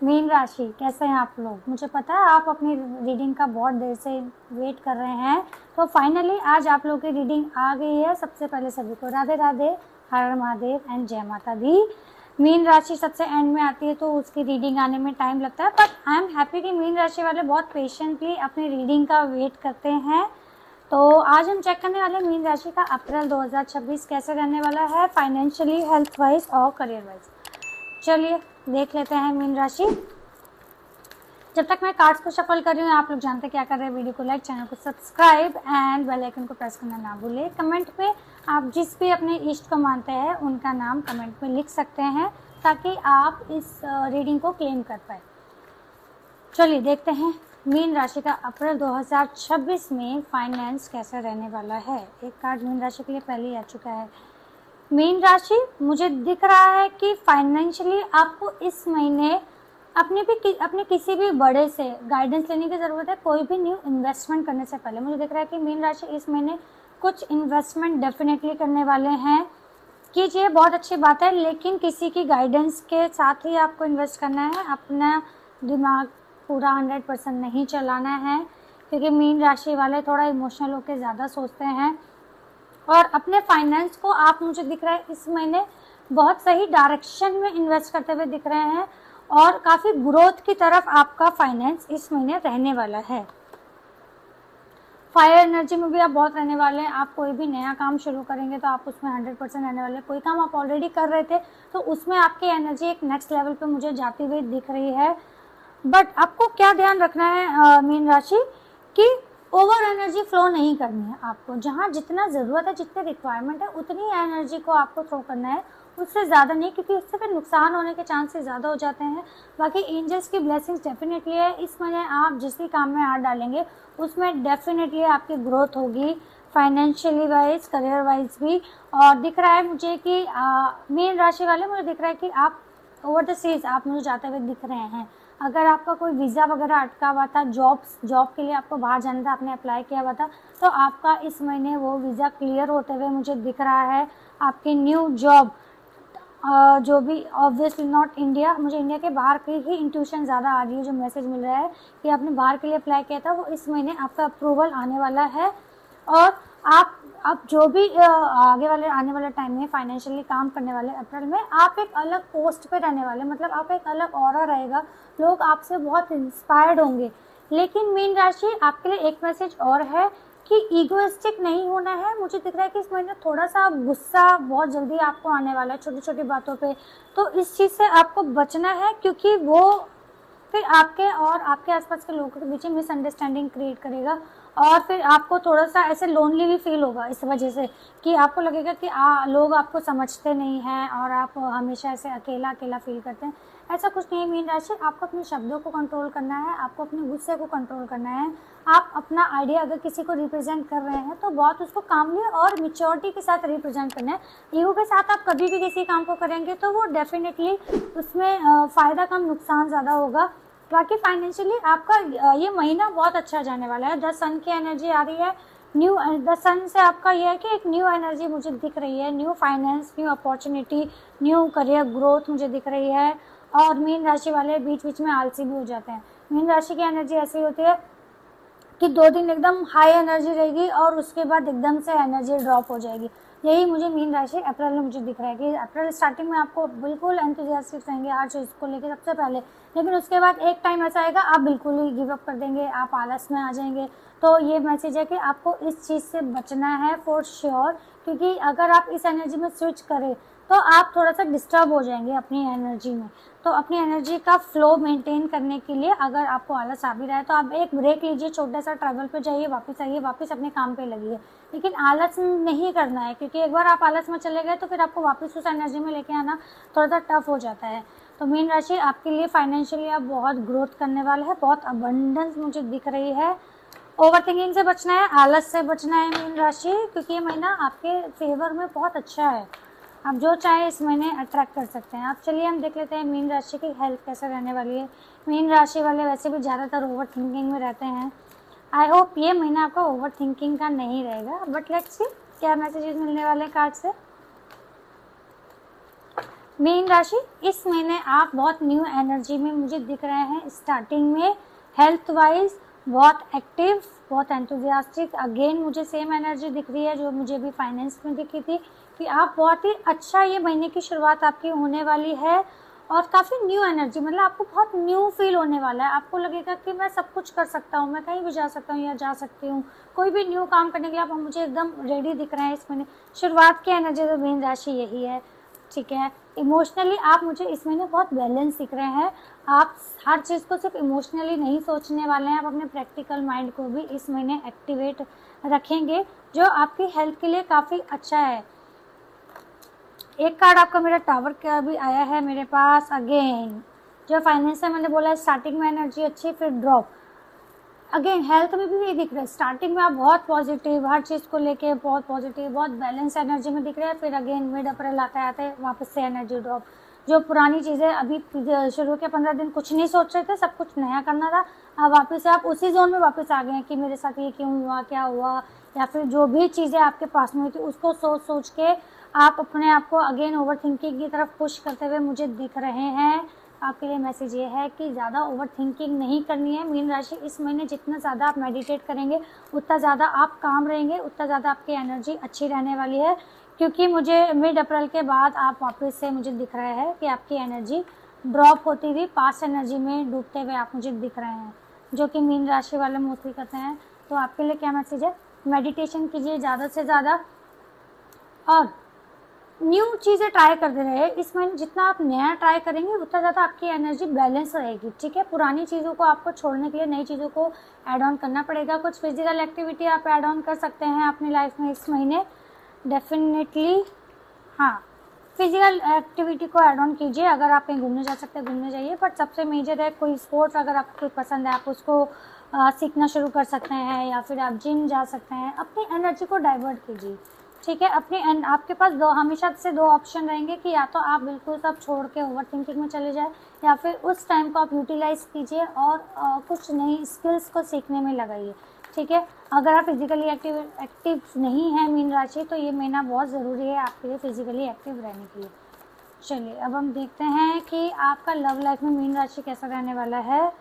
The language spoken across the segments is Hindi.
मीन राशि, कैसे हैं आप लोग? मुझे पता है आप अपनी रीडिंग का बहुत देर से वेट कर रहे हैं, तो फाइनली आज आप लोगों की रीडिंग आ गई है। सबसे पहले सभी को राधे राधे, हर हर महादेव एंड जय माता दी। मीन राशि सबसे एंड में आती है तो उसकी रीडिंग आने में टाइम लगता है, बट आई एम हैप्पी कि मीन राशि वाले बहुत पेशेंटली अपनी रीडिंग का वेट करते हैं। तो आज हम चेक करने वाले हैं मीन राशि का अप्रैल 2026 कैसे रहने वाला है, फाइनेंशियली, हेल्थ वाइज और करियर वाइज। चलिए देख लेते हैं मीन राशि। जब तक मैं कार्ड्स को शफल कर रही हूँ, आप लोग जानते क्या कर रहे हैं, वीडियो को लाइक, चैनल को सब्सक्राइब एंड बेल आइकन को प्रेस करना ना भूलें। कमेंट पे आप जिस भी अपने इष्ट को मानते हैं उनका नाम कमेंट में लिख सकते हैं ताकि आप इस रीडिंग को क्लेम कर पाए। चलिए देखते हैं मीन राशि का अप्रैल 2026 में फाइनेंस कैसा रहने वाला है। एक कार्ड मीन राशि के लिए पहले ही आ चुका है। मीन राशि, मुझे दिख रहा है कि फाइनेंशियली आपको इस महीने अपने किसी भी बड़े से गाइडेंस लेने की ज़रूरत है। कोई भी न्यू इन्वेस्टमेंट करने से पहले मुझे दिख रहा है कि मीन राशि इस महीने कुछ इन्वेस्टमेंट डेफिनेटली करने वाले हैं। कीजिए, बहुत अच्छी बात है, लेकिन किसी की गाइडेंस के साथ ही आपको इन्वेस्ट करना है। अपना दिमाग पूरा 100% नहीं चलाना है, क्योंकि मीन राशि वाले थोड़ा इमोशनल होकर ज़्यादा सोचते हैं। और अपने फाइनेंस को आप, मुझे दिख रहा है इस महीने बहुत सही डायरेक्शन में इन्वेस्ट करते हुए दिख रहे हैं और काफ़ी ग्रोथ की तरफ आपका फाइनेंस इस महीने रहने वाला है। फायर एनर्जी में भी आप बहुत रहने वाले हैं। आप कोई भी नया काम शुरू करेंगे तो आप उसमें 100% रहने वाले हैं। कोई काम आप ऑलरेडी कर रहे थे तो उसमें आपकी एनर्जी एक नेक्स्ट लेवल पे मुझे जाती हुई दिख रही है। बट आपको क्या ध्यान रखना है मीन राशि, कि ओवर एनर्जी फ्लो नहीं करनी है। आपको जहाँ जितना ज़रूरत है, जितने रिक्वायरमेंट है, उतनी एनर्जी को आपको थ्रो करना है, उससे ज़्यादा नहीं, क्योंकि उससे फिर नुकसान होने के चांसेस ज़्यादा हो जाते हैं। बाकी एंजल्स की ब्लेसिंग्स डेफिनेटली है। इस महीने आप जिस भी काम में हाथ डालेंगे उसमें डेफिनेटली आपकी ग्रोथ होगी, फाइनेंशियली वाइज, करियर वाइज भी। और दिख रहा है मुझे कि मीन राशि वाले, मुझे दिख रहा है कि आप ओवर द सीज आप मुझे जाते हुए दिख रहे हैं। अगर आपका कोई वीज़ा वगैरह अटका हुआ था, जॉब के लिए आपको बाहर जाना था, आपने अप्लाई किया हुआ था, तो आपका इस महीने वो वीज़ा क्लियर होते हुए मुझे दिख रहा है। आपकी न्यू जॉब जो भी, ऑब्वियसली नॉट इंडिया, मुझे इंडिया के बाहर की ही इंट्यूशन ज़्यादा आ रही है। जो मैसेज मिल रहा है कि आपने बाहर के लिए अप्लाई किया था, वो इस महीने आपका अप्रूवल आने वाला है। और आप जो भी आने वाले टाइम में फाइनेंशियली काम करने वाले अप्रैल में, आप एक अलग पोस्ट पे रहने वाले, मतलब आप एक अलग ऑरा रहेगा, लोग आपसे बहुत इंस्पायर्ड होंगे। लेकिन मीन राशि, आपके लिए एक मैसेज और है कि ईगोइस्टिक नहीं होना है। मुझे दिख रहा है कि इस महीने थोड़ा सा गुस्सा बहुत जल्दी आपको आने वाला है छोटी छोटी बातों पे, तो इस चीज़ से आपको बचना है, क्योंकि वो फिर आपके और आपके आसपास के लोगों के बीच में मिसअंडरस्टैंडिंग क्रिएट करेगा। और फिर आपको थोड़ा सा ऐसे लोनली भी फील होगा इस वजह से, कि आपको लगेगा कि लोग आपको समझते नहीं हैं और आप हमेशा ऐसे अकेला अकेला फील करते हैं। ऐसा कुछ नहीं है मीन राशि, आपको अपने शब्दों को कंट्रोल करना है, आपको अपने गुस्से को कंट्रोल करना है। आप अपना आइडिया अगर किसी को रिप्रेजेंट कर रहे हैं तो बहुत उसको कामली और मेच्योरिटी के साथ रिप्रेजेंट करना है। ईगो के साथ आप कभी भी किसी काम को करेंगे तो वो डेफिनेटली उसमें फ़ायदा कम, नुकसान ज़्यादा होगा। बाकी फाइनेंशियली आपका ये महीना बहुत अच्छा जाने वाला है। द सन की एनर्जी आ रही है, न्यू द सन से आपका यह है कि एक न्यू एनर्जी मुझे दिख रही है, new finance, new opportunity, new career growth मुझे दिख रही है। और मीन राशि वाले बीच बीच में आलसी भी हो जाते हैं। मीन राशि की एनर्जी ऐसी होती है कि 2 दिन एकदम हाई एनर्जी रहेगी और उसके बाद एकदम से एनर्जी ड्रॉप हो जाएगी। यही मुझे मीन राशि अप्रैल में मुझे दिख रहा है कि अप्रैल स्टार्टिंग में आपको बिल्कुल एंथुसियास्टिक रहेंगे हर चीज़ को लेकर सबसे पहले, लेकिन उसके बाद एक टाइम ऐसा आएगा आप बिल्कुल ही गिव अप कर देंगे, आप आलस में आ जाएंगे। तो ये मैसेज है कि आपको इस चीज़ से बचना है फॉर श्योर, क्योंकि अगर आप इस एनर्जी में स्विच करें तो आप थोड़ा सा डिस्टर्ब हो जाएंगे अपनी एनर्जी में। तो अपनी एनर्जी का फ्लो मेंटेन करने के लिए अगर आपको आलस आ भी रहा है तो आप एक ब्रेक लीजिए, छोटा सा ट्रैवल पे जाइए, वापस आइए, वापस अपने काम पे लगिए। लेकिन आलस नहीं करना है, क्योंकि एक बार आप आलस में चले गए तो फिर आपको वापस उस एनर्जी में लेके आना थोड़ा सा टफ हो जाता है। तो मीन राशि, आपके लिए फाइनेंशियली आप बहुत ग्रोथ करने वाले हैं, बहुत अबंडेंस मुझे दिख रही है। ओवर थिंकिंग से बचना है, आलस से बचना है मीन राशि, क्योंकि ये महीना आपके फेवर में बहुत अच्छा है। आप जो चाहे इस महीने अट्रैक्ट कर सकते हैं। आप चलिए हम देख लेते हैं मीन राशि की हेल्थ कैसे रहने वाली है। मीन राशि वाले वैसे भी ज़्यादातर ओवर थिंकिंग में रहते हैं। आई होप ये महीना आपका ओवर थिंकिंग का नहीं रहेगा, बट लेट्स सी क्या मैसेजेस मिलने वाले हैं कार्ड से। मीन राशि, इस महीने आप बहुत न्यू एनर्जी में मुझे दिख रहे हैं। स्टार्टिंग में हेल्थ वाइज बहुत एक्टिव, बहुत एंथुजियास्टिक। अगेन मुझे सेम एनर्जी दिख रही है जो मुझे भी फाइनेंस में दिखी थी कि आप बहुत ही अच्छा, ये महीने की शुरुआत आपकी होने वाली है और काफ़ी न्यू एनर्जी, मतलब आपको बहुत न्यू फील होने वाला है। आपको लगेगा कि मैं सब कुछ कर सकता हूँ, मैं कहीं भी जा सकता हूँ या जा सकती हूँ, कोई भी न्यू काम करने के लिए आप मुझे एकदम रेडी दिख रहे हैं इस महीने। शुरुआत की एनर्जी तो मीन राशि यही है, ठीक है। इमोशनली आप मुझे इस महीने बहुत बैलेंस दिख रहे हैं। आप हर चीज़ को सिर्फ इमोशनली नहीं सोचने वाले हैं, आप अपने प्रैक्टिकल माइंड को भी इस महीने एक्टिवेट रखेंगे, जो आपकी हेल्थ के लिए काफ़ी अच्छा है। एक कार्ड आपका मेरा टावर का भी आया है मेरे पास। अगेन जो फाइनेंस है, मैंने बोला स्टार्टिंग में एनर्जी अच्छी, फिर ड्रॉप। अगेन हेल्थ में भी यही दिख रहा है, स्टार्टिंग में आप बहुत पॉजिटिव, हर चीज़ को लेके बहुत पॉजिटिव, बहुत बैलेंस एनर्जी में दिख रहे हैं, फिर अगेन मिड अप्रैल आते आते वापस से एनर्जी ड्रॉप। जो पुरानी चीज़ें अभी शुरू के 15 दिन कुछ नहीं सोच रहे थे, सब कुछ नया करना था, अब वापस से आप उसी जोन में वापस आ गए हैं कि मेरे साथ ये क्यों हुआ, क्या हुआ, या फिर जो भी चीज़ें आपके पास में हुई थी उसको सोच सोच के आप अपने आप को अगेन ओवर थिंकिंग की तरफ पुश करते हुए मुझे दिख रहे हैं। आपके लिए मैसेज ये है कि ज़्यादा ओवर थिंकिंग नहीं करनी है। मीन राशि, इस महीने जितना ज़्यादा आप मेडिटेट करेंगे उतना ज़्यादा आप काम रहेंगे, उतना ज़्यादा आपकी एनर्जी अच्छी रहने वाली है, क्योंकि मुझे मिड अप्रैल के बाद आप वापस से मुझे दिख रहा है कि आपकी एनर्जी ड्रॉप होती हुई पास्ट एनर्जी में डूबते हुए आप मुझे दिख रहे हैं, जो कि मीन राशि वाले मोस्टली करते हैं। तो आपके लिए क्या मैसेज है? मेडिटेशन कीजिए ज़्यादा से ज़्यादा और न्यू चीज़ें ट्राई करते रहे। इसमें जितना आप नया ट्राई करेंगे उतना ज़्यादा आपकी एनर्जी बैलेंस रहेगी, ठीक है। पुरानी चीज़ों को आपको छोड़ने के लिए नई चीज़ों को ऐड ऑन करना पड़ेगा। कुछ फिजिकल एक्टिविटी आप ऐड ऑन कर सकते हैं अपनी लाइफ में इस महीने, डेफिनेटली। हाँ, फिजिकल एक्टिविटी को ऐड ऑन कीजिए। अगर आप कहीं घूमने जा सकते हैं घूमने जाइए, बट सबसे मेजर है कोई स्पोर्ट्स अगर आपको कोई पसंद है आप उसको सीखना शुरू कर सकते हैं, या फिर आप जिम जा सकते हैं। अपनी एनर्जी को डाइवर्ट कीजिए, ठीक है। अपनी आपके पास हमेशा से दो ऑप्शन रहेंगे कि या तो आप बिल्कुल सब छोड़ के ओवर थिंकिंग में चले जाए, या फिर उस टाइम को आप यूटिलाइज कीजिए और कुछ नई स्किल्स को सीखने में लगाइए, ठीक है। अगर आप फिजिकली एक्टिव नहीं है मीन राशि, तो ये महीना बहुत ज़रूरी है आपके लिए फिजिकली एक्टिव रहने के लिए। चलिए अब हम देखते हैं कि आपका लव लाइफ में मीन राशि कैसा रहने वाला है।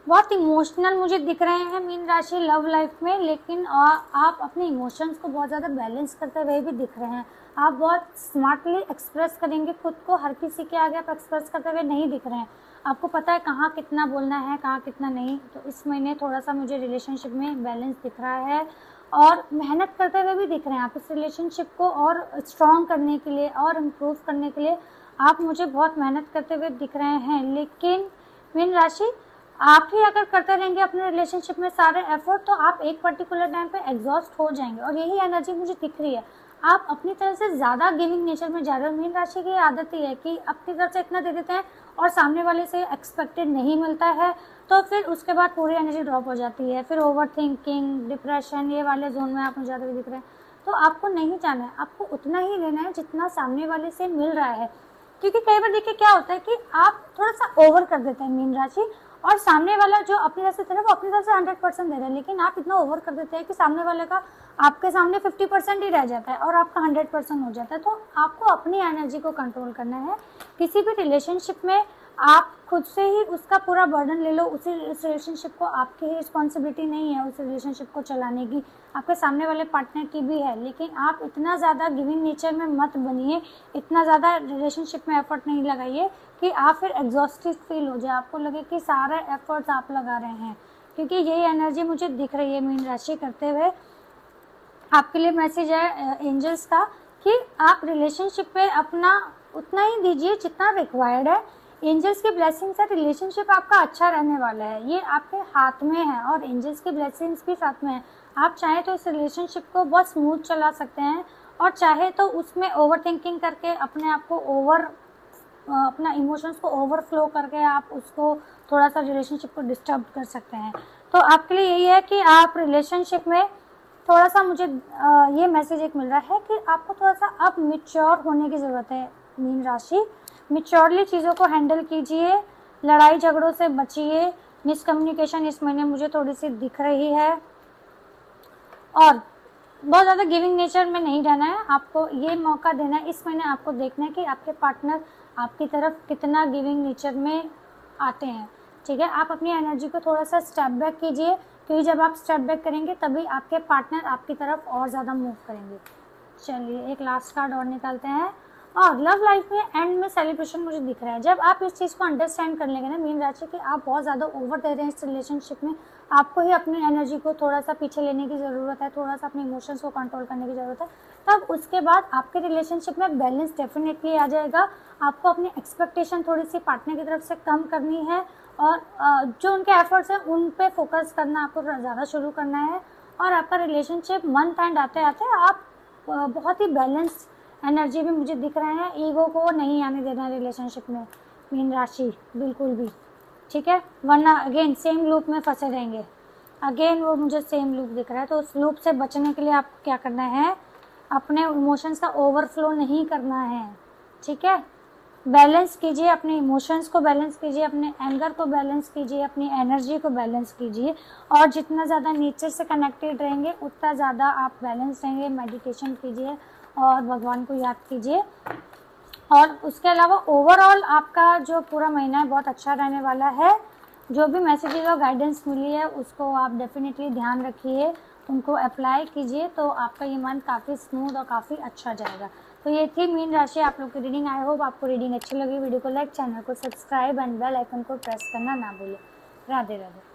बहुत इमोशनल मुझे दिख रहे हैं मीन राशि लव लाइफ में, लेकिन आप अपने इमोशंस को बहुत ज़्यादा बैलेंस करते हुए भी दिख रहे हैं। आप बहुत स्मार्टली एक्सप्रेस करेंगे खुद को, हर किसी के आगे आप एक्सप्रेस करते हुए नहीं दिख रहे हैं। आपको पता है कहाँ कितना बोलना है, कहाँ कितना नहीं। तो इस महीने थोड़ा सा मुझे रिलेशनशिप में बैलेंस दिख रहा है और मेहनत करते हुए भी दिख रहे हैं। आप इस रिलेशनशिप को और स्ट्रॉन्ग करने के लिए और इम्प्रूव करने के लिए आप मुझे बहुत मेहनत करते हुए दिख रहे हैं। लेकिन मीन राशि, आप ही अगर करते रहेंगे अपने रिलेशनशिप में सारे एफर्ट, तो आप एक पर्टिकुलर टाइम पे एग्जॉस्ट हो जाएंगे, और यही एनर्जी मुझे दिख रही है। आप अपनी तरफ से ज़्यादा गिविंग नेचर में जा रहे हो। मीन राशि की आदत ही है कि अपनी तरफ से इतना दे देते हैं और सामने वाले से एक्सपेक्टेड नहीं मिलता है, तो फिर उसके बाद पूरी एनर्जी ड्रॉप हो जाती है। फिर ओवर थिंकिंग, डिप्रेशन, ये वाले जोन में आप ज़्यादा दिख रहे हैं। तो आपको नहीं जाना है, आपको उतना ही लेना है जितना सामने वाले से मिल रहा है। क्योंकि कई बार देखिए क्या होता है कि आप थोड़ा सा ओवर कर देते हैं मीन राशि, और सामने वाला जो अपनी तरफ से थे ना वो अपनी तरफ से 100% दे रहे हैं, लेकिन आप इतना ओवर कर देते हैं कि सामने वाले का आपके सामने 50% ही रह जाता है और आपका 100% हो जाता है। तो आपको अपनी एनर्जी को कंट्रोल करना है। किसी भी रिलेशनशिप में आप खुद से ही उसका पूरा बर्डन ले लो। उस रिलेशनशिप को आपकी ही रिस्पॉन्सिबिलिटी नहीं है उस रिलेशनशिप को चलाने की, आपके सामने वाले पार्टनर की भी है। लेकिन आप इतना ज़्यादा गिविंग नेचर में मत बनिए, इतना ज़्यादा रिलेशनशिप में एफर्ट नहीं लगाइए कि आप फिर एग्जॉस्टेड फील हो जाए, आपको लगे कि सारा एफर्ट्स आप लगा रहे हैं। क्योंकि यही एनर्जी मुझे दिख रही है मीन राशि करते हुए। आपके लिए मैसेज है एंजल्स का कि आप रिलेशनशिप पे अपना उतना ही दीजिए जितना रिक्वायर्ड है। एंजल्स की ब्लेसिंग से रिलेशनशिप आपका अच्छा रहने वाला है, ये आपके हाथ में है, और एंजल्स की ब्लेसिंग्स भी साथ में है। आप चाहे तो इस रिलेशनशिप को बहुत स्मूथ चला सकते हैं, और चाहे तो उसमें ओवर थिंकिंग करके अपने आप को अपना इमोशंस को ओवरफ्लो करके आप उसको थोड़ा सा रिलेशनशिप को डिस्टर्ब कर सकते हैं। तो आपके लिए यही है कि आप रिलेशनशिप में थोड़ा सा, मुझे ये मैसेज एक मिल रहा है कि आपको थोड़ा सा अब मैच्योर होने की ज़रूरत है मीन राशि। मैच्योरली चीज़ों को हैंडल कीजिए, लड़ाई झगड़ों से बचिए। मिसकम्युनिकेशन इस महीने मुझे थोड़ी सी दिख रही है, और बहुत ज़्यादा गिविंग नेचर में नहीं रहना है, आपको ये मौका देना है। इस महीने आपको देखना है कि आपके पार्टनर आपकी तरफ कितना गिविंग नेचर में आते हैं, ठीक है। आप अपनी एनर्जी को थोड़ा सा स्टेप बैक कीजिए, क्योंकि जब आप स्टेप बैक करेंगे तभी आपके पार्टनर आपकी तरफ और ज़्यादा मूव करेंगे। चलिए एक लास्ट कार्ड और निकालते हैं। और लव लाइफ में एंड में सेलिब्रेशन मुझे दिख रहा है। जब आप इस चीज़ को अंडरस्टैंड कर लेंगे ना मीन राशि कि आप बहुत ज़्यादा ओवर दे रहे हैं इस रिलेशनशिप में, आपको ही अपनी एनर्जी को थोड़ा सा पीछे लेने की ज़रूरत है, थोड़ा सा अपने इमोशंस को कंट्रोल करने की ज़रूरत है, तब उसके बाद आपके रिलेशनशिप में बैलेंस डेफिनेटली आ जाएगा। आपको अपनी एक्सपेक्टेशन थोड़ी सी पार्टनर की तरफ से कम करनी है और जो उनके एफर्ट्स हैं उन पे फोकस करना आपको ज़्यादा शुरू करना है। और आपका रिलेशनशिप मंथ एंड आते आते आप बहुत ही बैलेंस एनर्जी भी मुझे दिख रहे हैं। ईगो को नहीं आने देना रिलेशनशिप में मीन राशि, बिल्कुल भी, ठीक है, वरना अगेन सेम लूप में फंसे रहेंगे। अगेन वो मुझे सेम लूप दिख रहा है, तो उस लूप से बचने के लिए आपको क्या करना है, अपने इमोशंस का ओवरफ्लो नहीं करना है, ठीक है। बैलेंस कीजिए, अपने इमोशंस को बैलेंस कीजिए, अपने एंगर को बैलेंस कीजिए, अपनी एनर्जी को बैलेंस कीजिए। और जितना ज़्यादा नेचर से कनेक्टेड रहेंगे उतना ज़्यादा आप बैलेंस रहेंगे। मेडिटेशन कीजिए और भगवान को याद कीजिए। और उसके अलावा ओवरऑल आपका जो पूरा महीना है बहुत अच्छा रहने वाला है। जो भी मैसेजेस और गाइडेंस मिली है उसको आप डेफिनेटली ध्यान रखिए, उनको अप्लाई कीजिए, तो आपका ये मंथ काफ़ी स्मूथ और काफ़ी अच्छा जाएगा। तो ये थी मीन राशि आप लोग की रीडिंग। आई होप आपको रीडिंग अच्छी लगी। वीडियो को लाइक, चैनल को सब्सक्राइब एंड बेल आइकन को प्रेस करना ना भूलें। राधे राधे।